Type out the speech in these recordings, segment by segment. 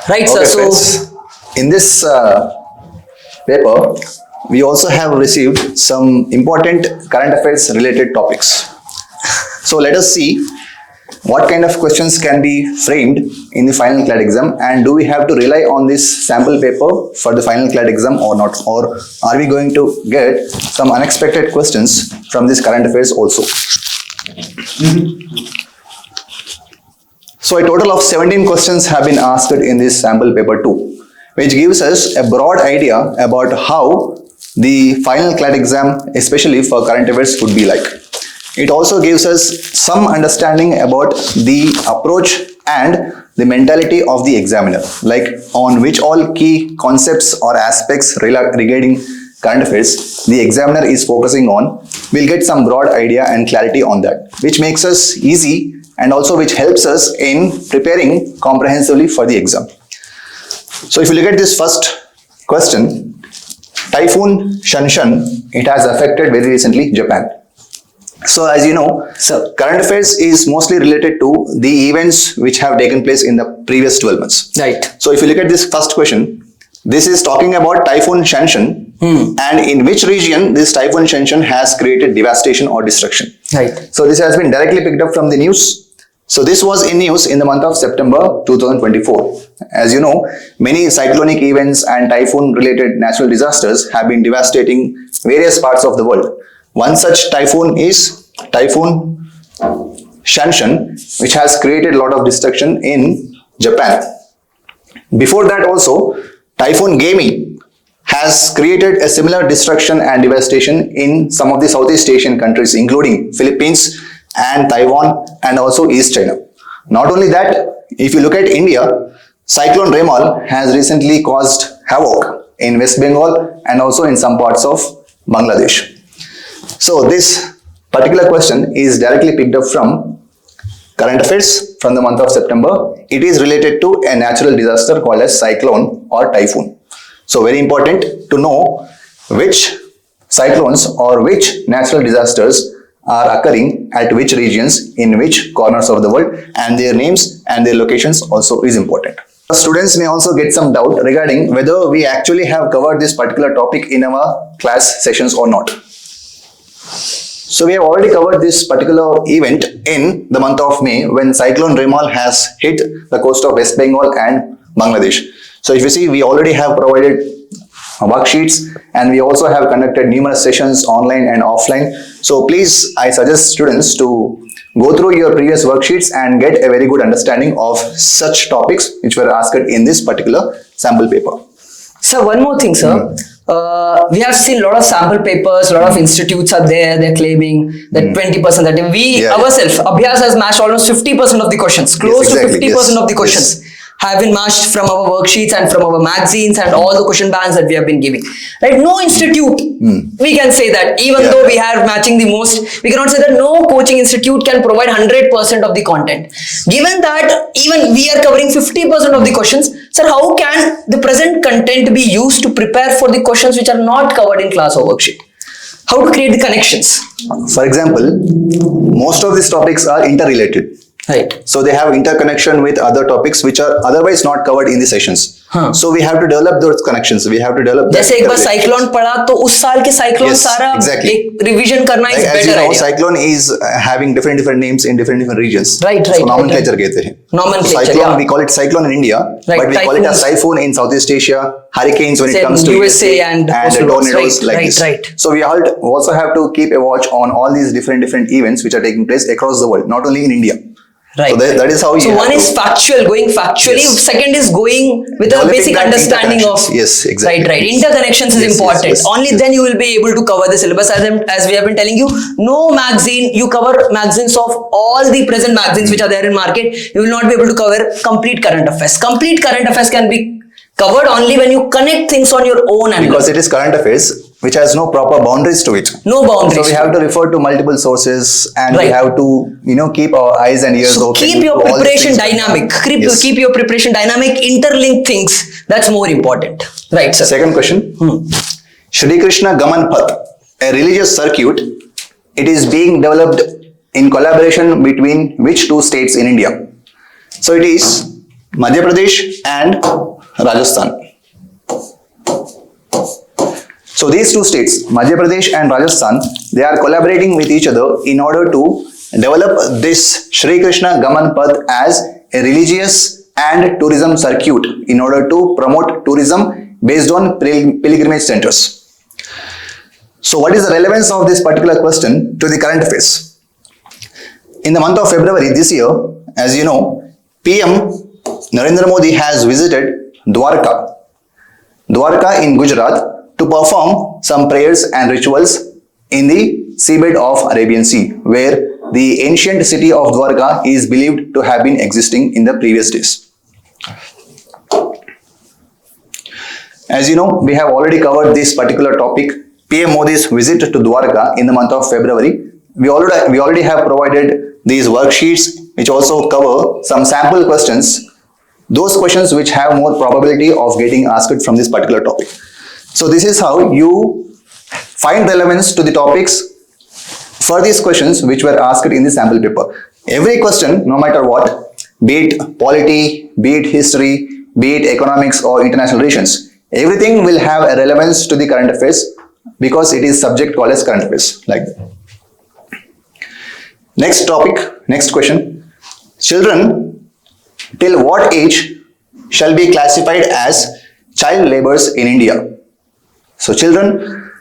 Right, sir. So, friends, in this paper, we also have received some important current affairs related topics. So let us see what kind of questions can be framed in the final CLAT exam, and do we have to rely on this sample paper for the final CLAT exam or not, or are we going to get some unexpected questions from this current affairs also. So a total of 17 questions have been asked in this sample paper 2, which gives us a broad idea about how the final CLAT exam, especially for current affairs, would be like. It also gives us some understanding about the approach and the mentality of the examiner, like on which all key concepts or aspects regarding current affairs the examiner is focusing on. We'll get some broad idea and clarity on that, which makes us easy and also which helps us in preparing comprehensively for the exam. So if you look at this first question, Typhoon Shanshan, it has affected very recently Japan. So as you know, current affairs is mostly related to the events which have taken place in the previous 12 months. right. So if you look at this first question, this is talking about Typhoon Shanshan and in which region this Typhoon Shanshan has created devastation or destruction. Right. So this has been directly picked up from the news. So this was in news in the month of September 2024. As you know, many cyclonic events and typhoon related natural disasters have been devastating various parts of the world. One such typhoon is Typhoon Shanshan, which has created a lot of destruction in Japan. Before that also, Typhoon Gemi has created a similar destruction and devastation in some of the Southeast Asian countries, including Philippines and Taiwan and also East China. Not only that, if you look at India, Cyclone Remal has recently caused havoc in West Bengal and also in some parts of Bangladesh. So this particular question is directly picked up from current affairs from the month of September. It is related to a natural disaster called as cyclone or typhoon. So very important to know which cyclones or which natural disasters are occurring at which regions in which corners of the world, and their names and their locations also is important. Students may also get some doubt regarding whether we actually have covered this particular topic in our class sessions or not. So we have already covered this particular event in the month of May when Cyclone Remal has hit the coast of West Bengal and Bangladesh. So if you see, we already have provided worksheets and we also have conducted numerous sessions online and offline. So please, I suggest students to go through your previous worksheets and get a very good understanding of such topics which were asked in this particular sample paper. Sir, one more thing, sir. We have seen a lot of sample papers, a lot of institutes are there, they're claiming that 20%, that we ourselves, Abhyaas has matched almost 50% of the questions, close to 50% of the questions have been matched from our worksheets and from our magazines and all the question banks that we have been giving. Right? No institute, we can say that, even though we are matching the most, we cannot say that no coaching institute can provide 100% of the content. Given that even we are covering 50% of the questions, sir, how can the present content be used to prepare for the questions which are not covered in class or worksheet? How to create the connections? For example, most of these topics are interrelated. Right. So they have interconnection with other topics which are otherwise not covered in the sessions. So we have to develop those connections. We have to develop. जैसे एक बार cyclone पढ़ा तो उस साल के cyclone सारा एक revision करना is better. As you know, cyclone is having different names in different regions. Right. So nomenclature कहते हैं. Nomenclature. Cyclone, we call it cyclone in India, but we call it as typhoon in Southeast Asia. Hurricanes when it comes to USA and tornadoes like this. Right. So we also have to keep a watch on all these different events which are taking place across the world, not only in India. Right. So that is how you. So one is factual, going factually. Yes. Second is going with a basic understanding of. Yes, exactly. Right. Interconnections is important. Yes. Only then you will be able to cover the syllabus. As we have been telling you, no magazine, you cover magazines of all the present magazines which are there in market. You will not be able to cover complete current affairs. Complete current affairs can be covered only when you connect things on your own. Because it is current affairs which has no proper boundaries to it. No boundaries. So we have to refer to multiple sources and we have to, keep our eyes and ears open. Keep your preparation dynamic. Keep your preparation dynamic, interlink things. That's more important. Right, sir. Second question. Shri Krishna Gaman Path, a religious circuit, it is being developed in collaboration between which two states in India? So it is Madhya Pradesh and Rajasthan. So these two states, Madhya Pradesh and Rajasthan, they are collaborating with each other in order to develop this Shri Krishna Gaman Path as a religious and tourism circuit in order to promote tourism based on pilgrimage centers. So what is the relevance of this particular question to the current affairs? In the month of February this year, as you know, PM Narendra Modi has visited Dwarka in Gujarat to perform some prayers and rituals in the seabed of Arabian Sea, where the ancient city of Dwarka is believed to have been existing in the previous days. As you know, we have already covered this particular topic, PM Modi's visit to Dwarka in the month of February. We already have provided these worksheets which also cover some sample questions, those questions which have more probability of getting asked from this particular topic. So this is how you find relevance to the topics for these questions which were asked in the sample paper. Every question, no matter what, be it polity, be it history, be it economics or international relations, everything will have a relevance to the current affairs because it is subject called as current affairs, like that. Next topic, next question. Children till what age shall be classified as child laborers in India? So children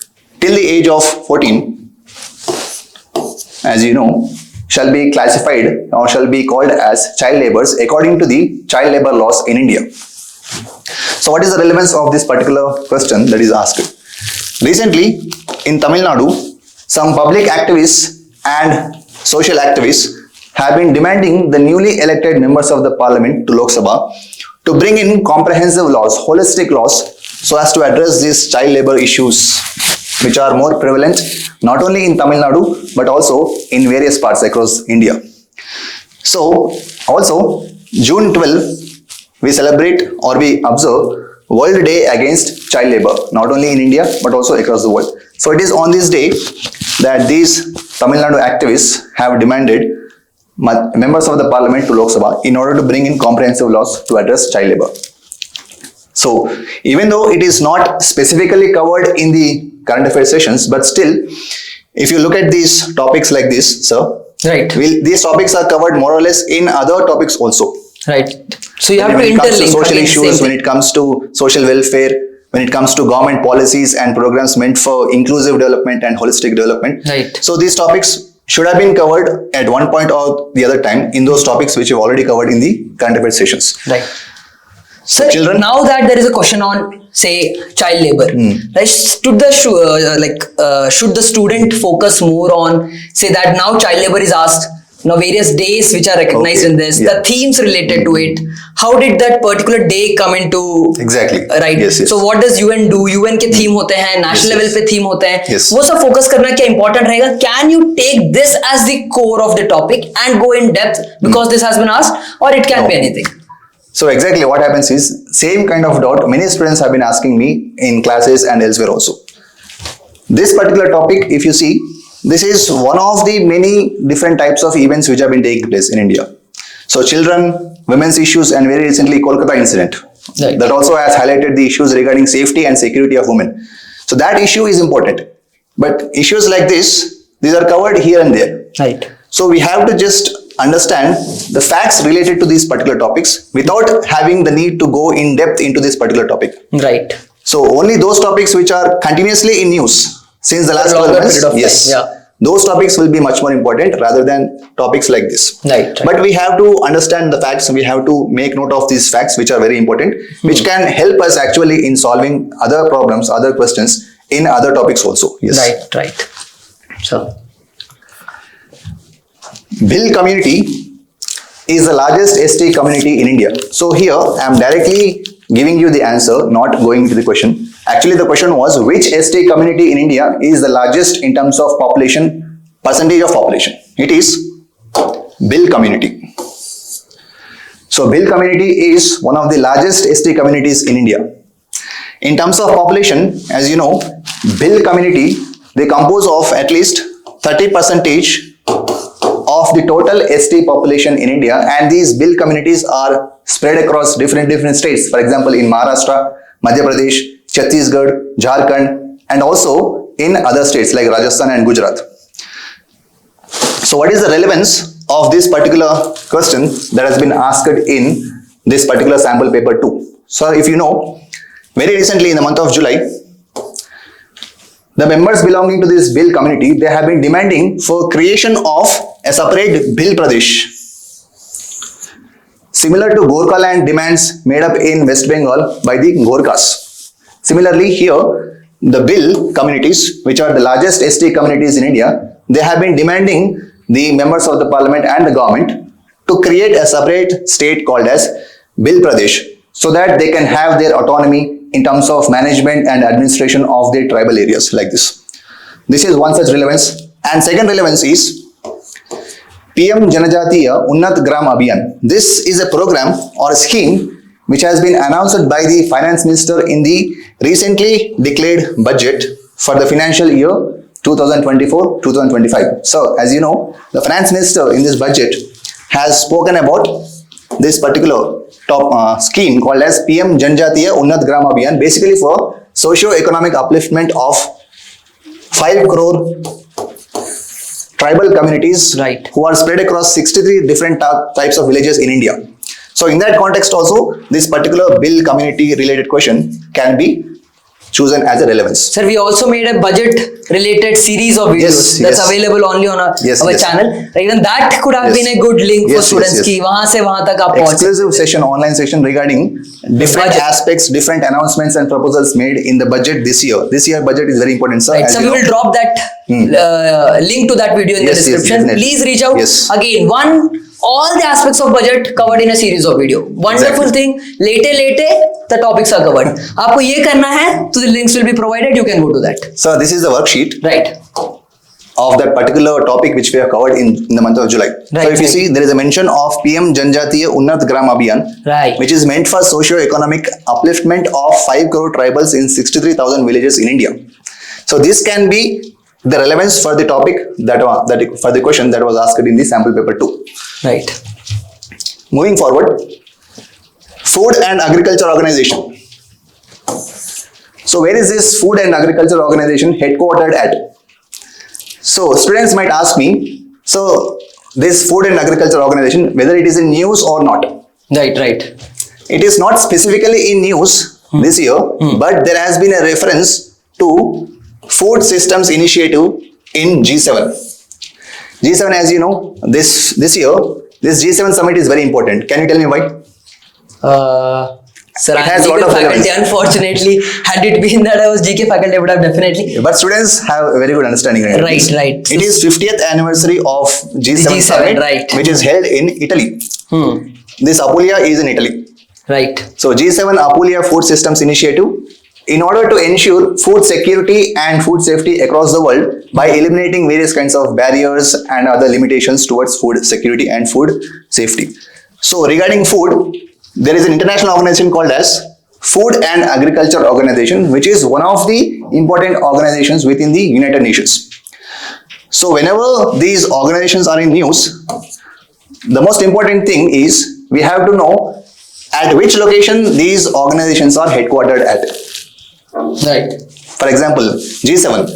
till the age of 14, as you know, shall be classified or shall be called as child laborers according to the child labor laws in India. So what is the relevance of this particular question that is asked? Recently in Tamil Nadu, some public activists and social activists have been demanding the newly elected members of the parliament to Lok Sabha to bring in comprehensive laws, holistic laws, so as to address these child labor issues which are more prevalent not only in Tamil Nadu but also in various parts across India. So also June 12 we celebrate or we observe World Day Against Child Labor, not only in India but also across the world. So it is on this day that these Tamil Nadu activists have demanded members of the parliament to Lok Sabha in order to bring in comprehensive laws to address child labor. So even though it is not specifically covered in the current affairs sessions, but still, if you look at these topics like this, sir, right, these topics are covered more or less in other topics also. Right. So you have to interlink. When it comes to social again, issues, when it comes to social welfare, when it comes to government policies and programs meant for inclusive development and holistic development. Right. So these topics should have been covered at one point or the other time in those topics which you've already covered in the current affairs sessions. Right. So children, now that there is a question on, say, child labor, right? Should the student focus more on, say, that now child labor is asked, now various days which are recognized in this, the themes related to it, how did that particular day come into, exactly, right? Yes. So what does UN do? UN के theme होते हैं, national level पे theme होते हैं, वो सब focus करना क्या important रहेगा? Can you take this as the core of the topic and go in depth because this has been asked, or it can be anything? So exactly what happens is, same kind of doubt many students have been asking me in classes and elsewhere also. This particular topic, if you see, this is one of the many different types of events which have been taking place in India. So children, women's issues, and very recently Kolkata incident. Right. That also has highlighted the issues regarding safety and security of women. So that issue is important. But issues like this, these are covered here and there. Right. So we have to just understand the facts related to these particular topics without having the need to go in depth into this particular topic. Right. So only those topics which are continuously in news since the last 12 months, yes, those topics will be much more important rather than topics like this. Right. But we have to understand the facts, we have to make note of these facts which are very important, which can help us actually in solving other problems, other questions in other topics also. Yes. Right. So Bhil community is the largest ST community in India. So here I am directly giving you the answer, not going to the question. Actually the question was, which ST community in India is the largest in terms of population, percentage of population? It is Bhil community. So Bhil community is one of the largest ST communities in India. In terms of population, as you know, Bhil community, they compose of at least 30% of the total ST population in India, and these bill communities are spread across different states. For example, in Maharashtra, Madhya Pradesh, Chhattisgarh, Jharkhand, and also in other states like Rajasthan and Gujarat. So what is the relevance of this particular question that has been asked in this particular sample paper 2? So if you know, very recently in the month of July, the members belonging to this bill community, they have been demanding for creation of a separate Bill Pradesh, similar to Gorkha land demands made up in West Bengal by the Gorkhas. Similarly, here the bill communities, which are the largest ST communities in India, they have been demanding the members of the parliament and the government to create a separate state called as Bill Pradesh, so that they can have their autonomy in terms of management and administration of their tribal areas like this. This is one such relevance. And second relevance is PM Janajatiya Unnat Gram Abhiyan. This is a program or a scheme which has been announced by the finance minister in the recently declared budget for the financial year 2024-2025. So as you know, the finance minister in this budget has spoken about this particular scheme called as PM Janjatiya Unnat Gram Abhiyan, basically for socio-economic upliftment of 5 crore tribal communities, right, who are spread across 63 different types of villages in India. So in that context also, this particular bill community related question can be chosen as a relevance. Sir, we also made a budget related series of videos that's available only on our channel. Even that could have been a good link for students ki wahan se wahan tak aap pahunch. Exclusive session, online session regarding different aspects, different announcements and proposals made in the budget this year. This year budget is very important, sir. Right, so we will drop that link to that video in the description. Please reach out. Again, all the aspects of budget covered in a series of video. Wonderful thing. Late, the topics are covered. आपको ये करना है, so the links will be provided. You can go to that. So this is the worksheet, right, of that particular topic which we have covered in the month of July. Right, so if you see, there is a mention of PM Janjatiya Unnat Gram Abhiyan, right, which is meant for socio-economic upliftment of 5 crore tribals in 63,000 villages in India. So this can be the relevance for the topic for the question that was asked in the sample paper 2. Right. Moving forward, Food and Agriculture Organization. So where is this Food and Agriculture Organization headquartered at? So students might ask me, so this Food and Agriculture Organization, whether it is in news or not. Right. It is not specifically in news this year, but there has been a reference to Food Systems Initiative in G7. G7, as you know, this year, this G7 summit is very important. Can you tell me why? Sir, I am GK faculty. Unfortunately, had it been that I was GK faculty, I would have definitely. But students have a very good understanding. Right. It is 50th anniversary of G7 summit, right, which is held in Italy. This Apulia is in Italy. Right. So G7 Apulia Food Systems Initiative, in order to ensure food security and food safety across the world by eliminating various kinds of barriers and other limitations towards food security and food safety. So regarding food, there is an international organization called as Food and Agriculture Organization, which is one of the important organizations within the United Nations. So whenever these organizations are in news, the most important thing is we have to know at which location these organizations are headquartered at. Right. For example, G7.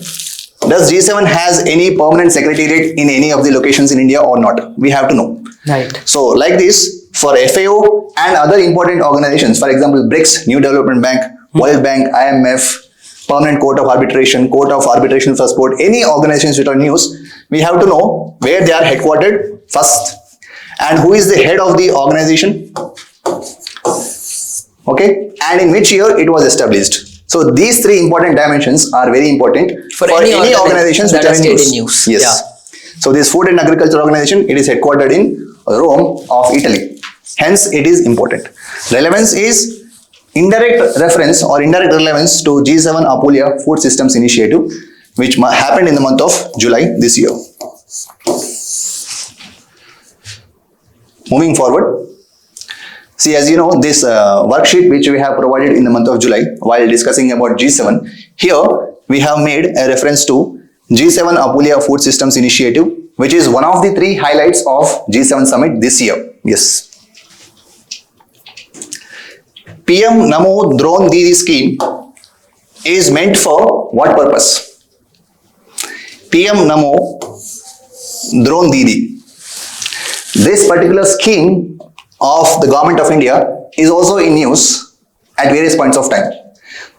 Does G7 has any permanent secretariat in any of the locations in India or not? We have to know. Right. So like this, for FAO and other important organizations, for example, BRICS, New Development Bank, World Bank, IMF, Permanent Court of Arbitration, Court of Arbitration for Sport, any organizations which are news, we have to know where they are headquartered first and who is the head of the organization. Okay, and in which year it was established. So these three important dimensions are very important for any organizations which are in news. Yes. Yeah. So this Food and Agriculture Organization, it is headquartered in Rome of Italy. Hence, it is important. Relevance is indirect reference or indirect relevance to G7 Apulia Food Systems Initiative, which happened in the month of July this year. Moving forward. See, as you know, this worksheet which we have provided in the month of July while discussing about G7, here we have made a reference to G7 Apulia Food Systems Initiative which is one of the 3 highlights of G7 summit this year. Yes. PM Namo Drone Didi scheme is meant for what purpose? PM Namo Drone Didi. This particular scheme of the government of India is also in news at various points of time.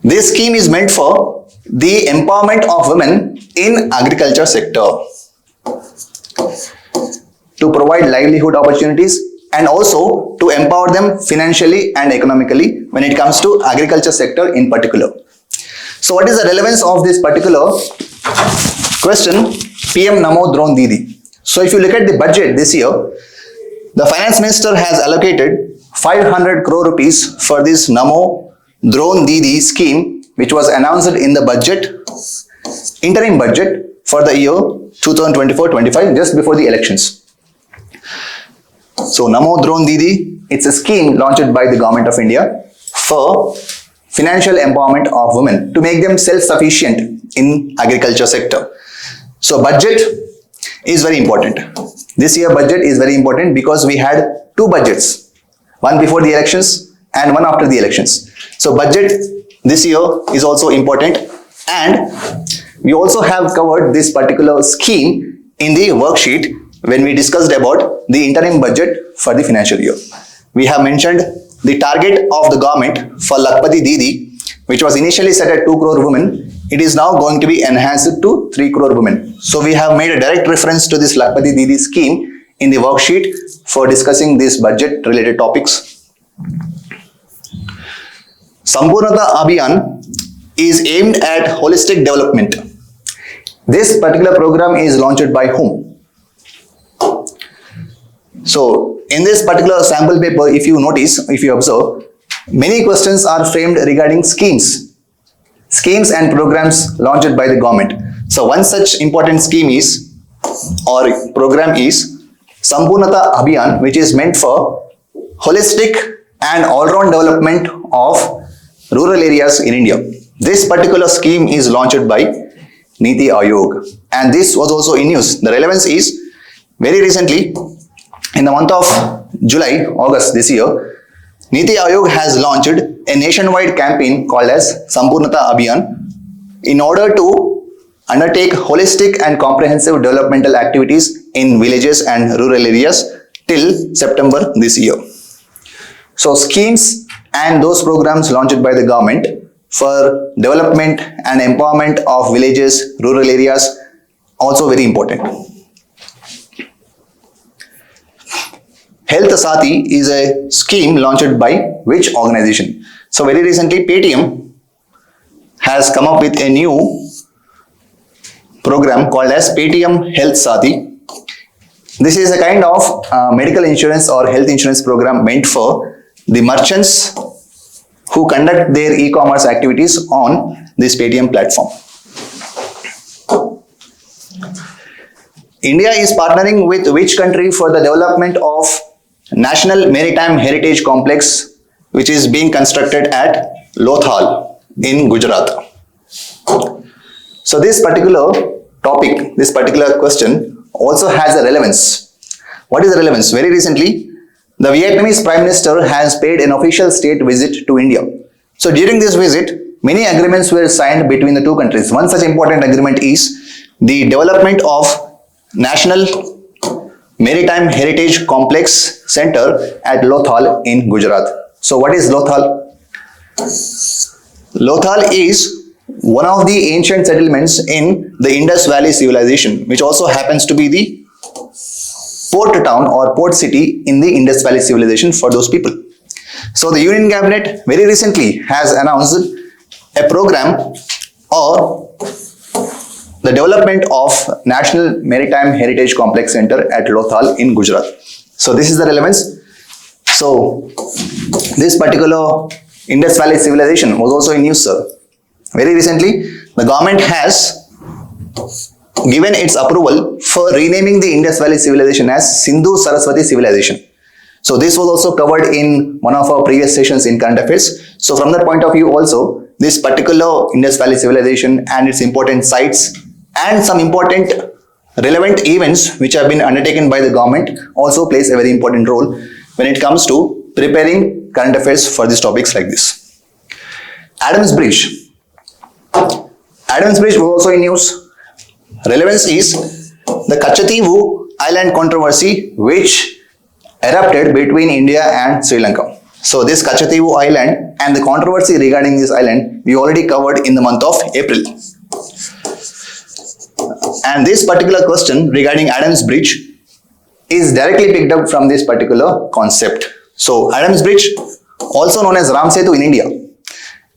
This scheme is meant for the empowerment of women in agriculture sector to provide livelihood opportunities and also to empower them financially and economically when it comes to agriculture sector in particular. So what is the relevance of this particular question, PM Namo Drone Didi? So if you look at the budget this year, the finance minister has allocated 500 crore rupees for this Namo Drone Didi scheme, which was announced in the budget, interim budget for the year 2024-25, just before the elections. So Namo Drone Didi, it's a scheme launched by the government of India for financial empowerment of women to make them self-sufficient in agriculture sector. So budget is very important. This year budget is very important because we had 2 budgets, one before the elections and one after the elections. So budget this year is also important, and we also have covered this particular scheme in the worksheet when we discussed about the interim budget for the financial year. We have mentioned the target of the government for Lakpati Didi, which was initially set at 2 crore women. It is now going to be enhanced to 3 crore women. So we have made a direct reference to this Lakpati Didi scheme in the worksheet for discussing these budget related topics. Sampurnata Abhiyan is aimed at holistic development. This particular program is launched by whom? So in this particular sample paper, if you notice, if you observe, many questions are framed regarding schemes and programs launched by the government. So one such important scheme is, or program is, Sampurnata Abhiyan, which is meant for holistic and all-round development of rural areas in India. This particular scheme is launched by Niti Aayog, and this was also in news. The relevance is, very recently, in the month of August this year, Niti Aayog has launched a nationwide campaign called as Sampurnata Abhiyan in order to undertake holistic and comprehensive developmental activities in villages and rural areas till September this year. So schemes and those programs launched by the government for development and empowerment of villages, rural areas, also very important. Health Saathi is a scheme launched by which organization? So very recently Paytm has come up with a new program called as Paytm Health Saathi. This is a kind of medical insurance or health insurance program meant for the merchants who conduct their e-commerce activities on this Paytm platform. India is partnering with which country for the development of National Maritime Heritage Complex, which is being constructed at Lothal in Gujarat. So this particular topic, this particular question also has a relevance. What is the relevance? Very recently, the Vietnamese Prime Minister has paid an official state visit to India. So during this visit, many agreements were signed between the 2 countries. One such important agreement is the development of National Maritime Heritage Complex Center at Lothal in Gujarat. So what is Lothal? Lothal is one of the ancient settlements in the Indus Valley civilization, which also happens to be the port town or port city in the Indus Valley civilization for those people. So the Union Cabinet very recently has announced a program or the development of National Maritime Heritage Complex Center at Lothal in Gujarat. So this is the relevance. So this particular Indus Valley civilization was also in news, sir. Very recently, the government has given its approval for renaming the Indus Valley civilization as Sindhu Saraswati civilization. So this was also covered in one of our previous sessions in current affairs. So from that point of view also, this particular Indus Valley civilization and its important sites and some important relevant events which have been undertaken by the government also plays a very important role when it comes to preparing current affairs for these topics like this. Adams Bridge. Adams Bridge was also in news. Relevance is the Kachativu Island controversy which erupted between India and Sri Lanka. So this Kachativu Island and the controversy regarding this island we already covered in the month of April. And this particular question regarding Adams Bridge is directly picked up from this particular concept. So Adams Bridge, also known as Ram Setu in India,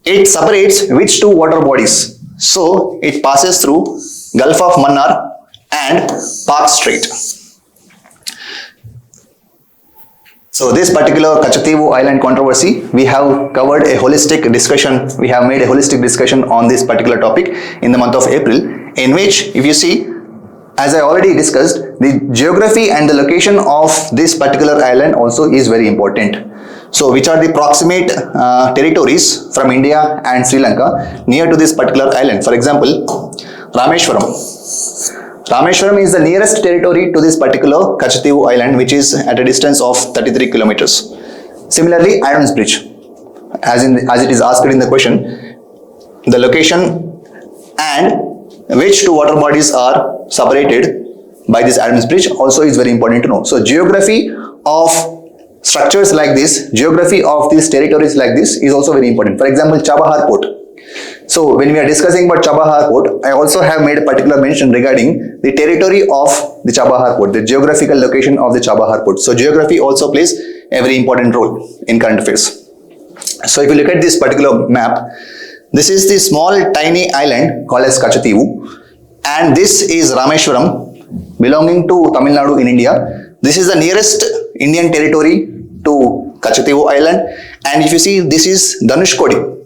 it separates which two water bodies? So it passes through Gulf of Mannar and Park Strait. So this particular Kachativu Island controversy, we have covered a holistic discussion, we have made a holistic discussion on this particular topic in the month of April, in which if you see, as I already discussed, the geography and the location of this particular island also is very important. So which are the proximate territories from India and Sri Lanka near to this particular island? For example, Rameshwaram. Rameshwaram is the nearest territory to this particular Kachativu Island, which is at a distance of 33 kilometers. Similarly, Adams Bridge, as it is asked in the question, the location and which two water bodies are separated by this Adams Bridge also is very important to know. So geography of structures like this, geography of these territories like this is also very important. For example, Chabahar Port. So when we are discussing about Chabahar Port, I also have made a particular mention regarding the territory of the Chabahar Port, the geographical location of the Chabahar Port. So geography also plays a very important role in current affairs. So if you look at this particular map, this is the small tiny island called as Kachativu, and this is Rameshwaram belonging to Tamil Nadu in India. This is the nearest Indian territory to Kachativu Island, and if you see, this is Dhanushkodi,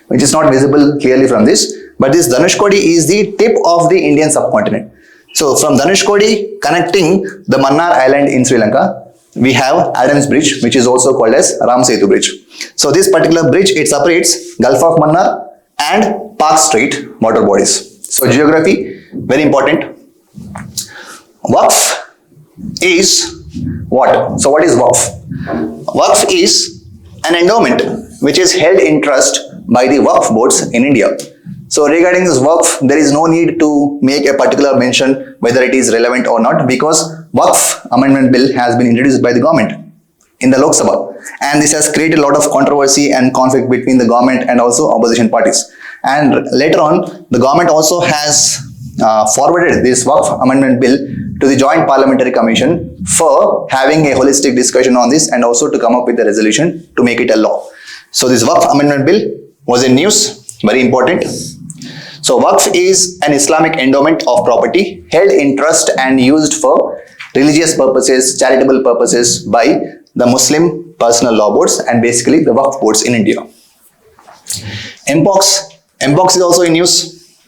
which is not visible clearly from this, but this Dhanushkodi is the tip of the Indian subcontinent. So from Dhanushkodi connecting the Mannar Island in Sri Lanka, we have Adams Bridge, which is also called as Ram Setu Bridge. So this particular bridge, it separates Gulf of Mannar and Park Strait water bodies. So geography, very important. Waqf is what? So what is Waqf? Waqf is an endowment which is held in trust by the Waqf boards in India. So regarding this Waqf, there is no need to make a particular mention whether it is relevant or not, because Waqf Amendment Bill has been introduced by the government in the Lok Sabha, and this has created a lot of controversy and conflict between the government and also opposition parties. And later on, the government also has forwarded this Waqf Amendment Bill to the Joint Parliamentary Commission for having a holistic discussion on this and also to come up with a resolution to make it a law. So this Waqf Amendment Bill was in news, very important. So Waqf is an Islamic endowment of property held in trust and used for religious purposes, charitable purposes by the Muslim personal law boards and basically the Waqf boards in India. Mpox is also in news,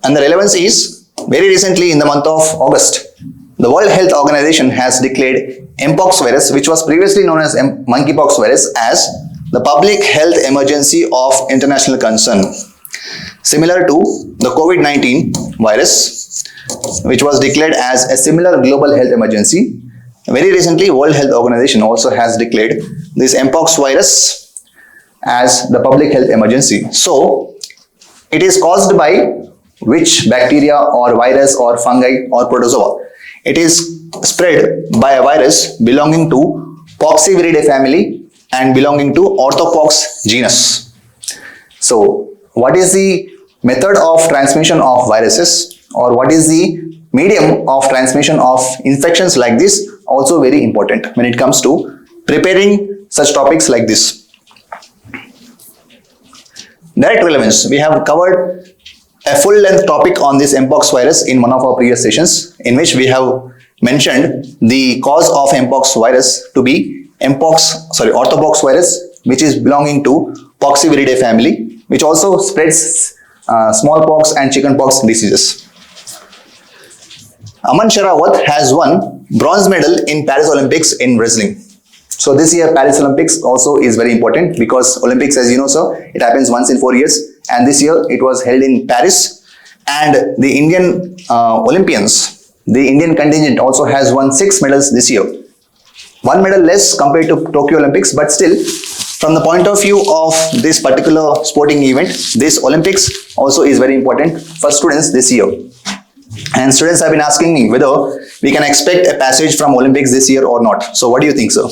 and the relevance is very recently in the month of August, the World Health Organization has declared Mpox virus, which was previously known as monkeypox virus, as the public health emergency of international concern, similar to the COVID-19 virus, which was declared as a similar global health emergency. Very recently, World Health Organization also has declared this Mpox virus as the public health emergency. So it is caused by which bacteria or virus or fungi or protozoa? It is spread by a virus belonging to Poxiviridae family and belonging to Orthopox genus. So what is the method of transmission of viruses, or what is the medium of transmission of infections like this, also very important when it comes to preparing such topics like this. Direct relevance. We have covered a full-length topic on this Mpox virus in one of our previous sessions, in which we have mentioned the cause of Mpox virus to be Orthopox virus, which is belonging to Poxiviridae family, which also spreads smallpox and chickenpox diseases. Aman Sherawat has won bronze medal in Paris Olympics in wrestling. So this year Paris Olympics also is very important, because Olympics, as you know sir, it happens once in 4 years, and this year it was held in Paris, And the Indian Olympians, the Indian contingent also has won 6 medals this year. 1 medal less compared to Tokyo Olympics, but still, from the point of view of this particular sporting event, this Olympics also is very important for students this year. And students have been asking me whether we can expect a passage from Olympics this year or not. So what do you think, sir?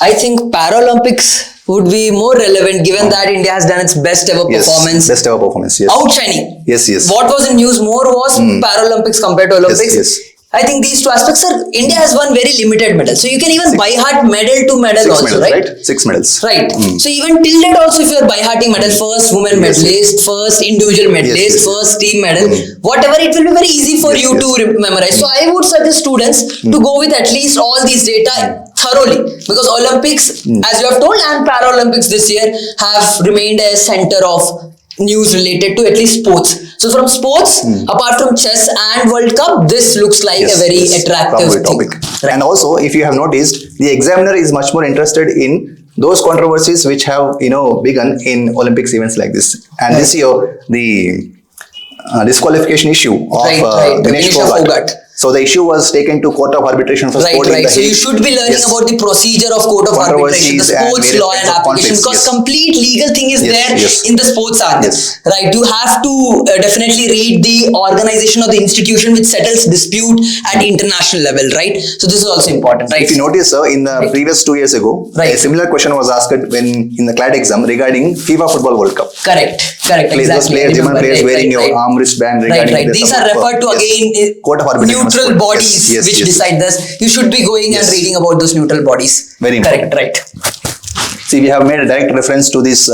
I think Paralympics would be more relevant given that India has done its best ever performance. Best ever performance, yes. Outshining. Yes, yes. What was in news more was Paralympics compared to Olympics. Yes, yes. I think these two aspects are, India has won very limited medals. So you can even by heart medal to medal also, medals, right? 6 medals. Right. So even till date also, if you are by hearting medal, first women medalist, first individual medalist, first team medal, whatever, it will be very easy for you to memorize. So I would suggest students to go with at least all these data thoroughly, because Olympics, as you have told, and Paralympics this year have remained a center of news related to at least sports. So from sports, apart from chess and World Cup, this looks like a very attractive topic. Right. And also, if you have noticed, the examiner is much more interested in those controversies which have begun in Olympics events like this. And this year, the disqualification issue of Ganesh Fogart. So the issue was taken to Court of Arbitration for Sport. Right. So you should be learning about the procedure of Court of Arbitration, the sports law and application, because complete legal thing is there in the sports art. Right. You have to definitely read the organization or the institution which settles dispute at international level. Right. So this is also important. Right. If you notice, sir, in the previous 2 years ago, a similar question was asked when in the CLAT exam regarding FIFA Football World Cup. Correct. Exactly. Those players, German players wearing your arm wristband. Right. These are referred to again Court of Arbitration. Neutral bodies which decide this. You should be going and reading about those neutral bodies. Very important. Correct. See, we have made a direct reference to this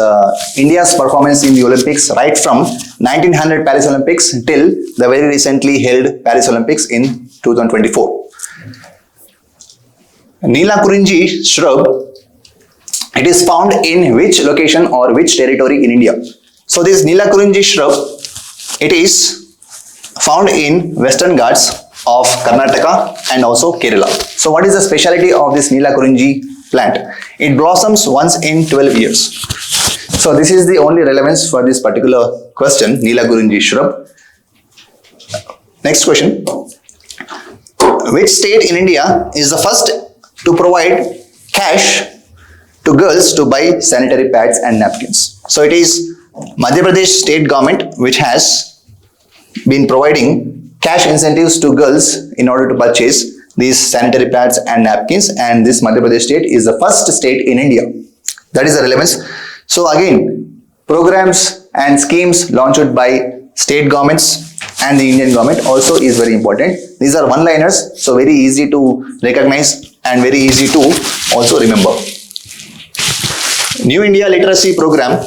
India's performance in the Olympics right from 1900 Paris Olympics till the very recently held Paris Olympics in 2024. Neelakurinji shrub, it is found in which location or which territory in India? So this Neelakurinji shrub, it is found in Western Ghats of Karnataka and also Kerala. So what is the speciality of this Neelakurinji plant? It blossoms once in 12 years. So this is the only relevance for this particular question, Neelakurinji shrub. Next question. Which state in India is the first to provide cash to girls to buy sanitary pads and napkins? So it is Madhya Pradesh state government which has been providing cash incentives to girls in order to purchase these sanitary pads and napkins, and this Madhya Pradesh state is the first state in India. That is the relevance. So again, programs and schemes launched by state governments and the Indian government also is very important. These are one-liners, so very easy to recognize and very easy to also remember. New India Literacy Program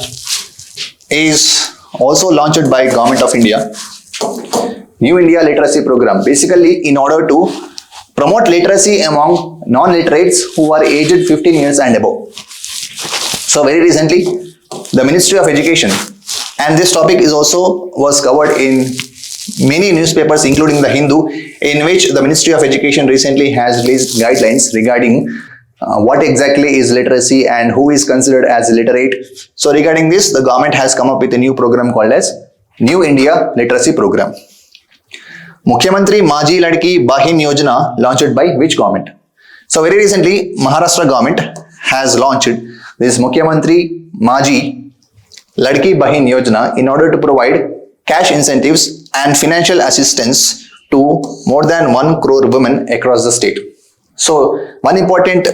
is also launched by Government of India. New India Literacy Program, basically in order to promote literacy among non-literates who are aged 15 years and above. So very recently, the Ministry of Education, and this topic is also was covered in many newspapers including the Hindu, in which the Ministry of Education recently has released guidelines regarding what exactly is literacy and who is considered as literate. So regarding this, the government has come up with a new program called as New India Literacy Program. Mukhyamantri Maji Ladki Bahin Yojana launched by which government? So very recently, Maharashtra government has launched this Mukhyamantri Maji Ladki Bahin Yojana in order to provide cash incentives and financial assistance to more than 1 crore women across the state. So one important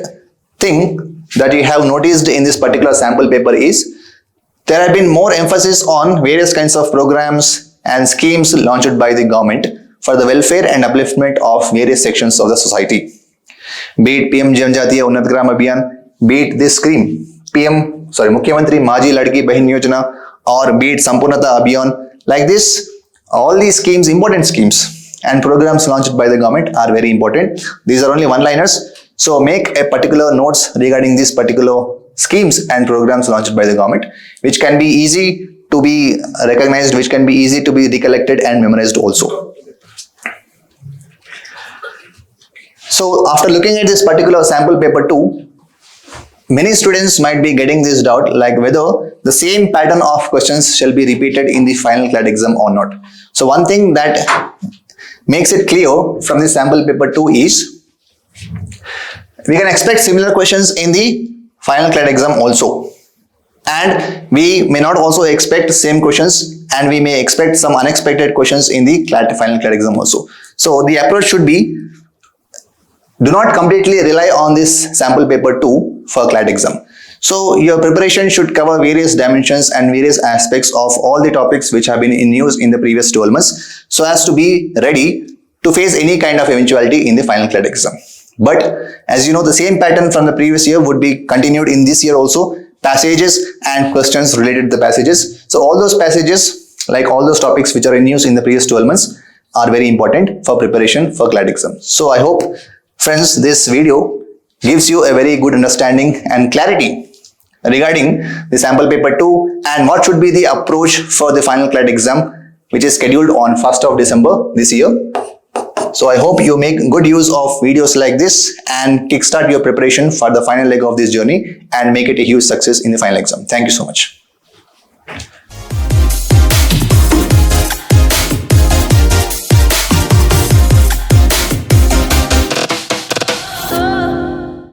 thing that you have noticed in this particular sample paper is there have been more emphasis on various kinds of programs and schemes launched by the government for the welfare and upliftment of various sections of the society. Be it PM Janjatiya Unnat Gram Abhiyan, be it this scheme, Mukhyamantri Maji Ladki Bahin Yojana, or be it Sampurnata Abhiyan, like this, all these schemes, important schemes and programs launched by the government are very important. These are only one-liners. So make a particular notes regarding these particular schemes and programs launched by the government, which can be easy to be recognized, which can be easy to be recollected and memorized also. So after looking at this particular sample paper 2, many students might be getting this doubt, like whether the same pattern of questions shall be repeated in the final CLAT exam or not. So one thing that makes it clear from the sample paper 2 is, we can expect similar questions in the final CLAT exam also. And we may not also expect same questions, and we may expect some unexpected questions in the final CLAT exam also. So the approach should be, do not completely rely on this sample paper 2 for CLAT exam. So your preparation should cover various dimensions and various aspects of all the topics which have been in news in the previous 12 months, so as to be ready to face any kind of eventuality in the final CLAT exam. But as you know, the same pattern from the previous year would be continued in this year also. Passages and questions related to the passages. So all those passages, like all those topics which are in news in the previous 12 months, are very important for preparation for CLAT exam. So I hope, friends, this video gives you a very good understanding and clarity regarding the sample paper 2 and what should be the approach for the final CLAT exam, which is scheduled on 1st of December this year. So I hope you make good use of videos like this and kickstart your preparation for the final leg of this journey and make it a huge success in the final exam. Thank you so much.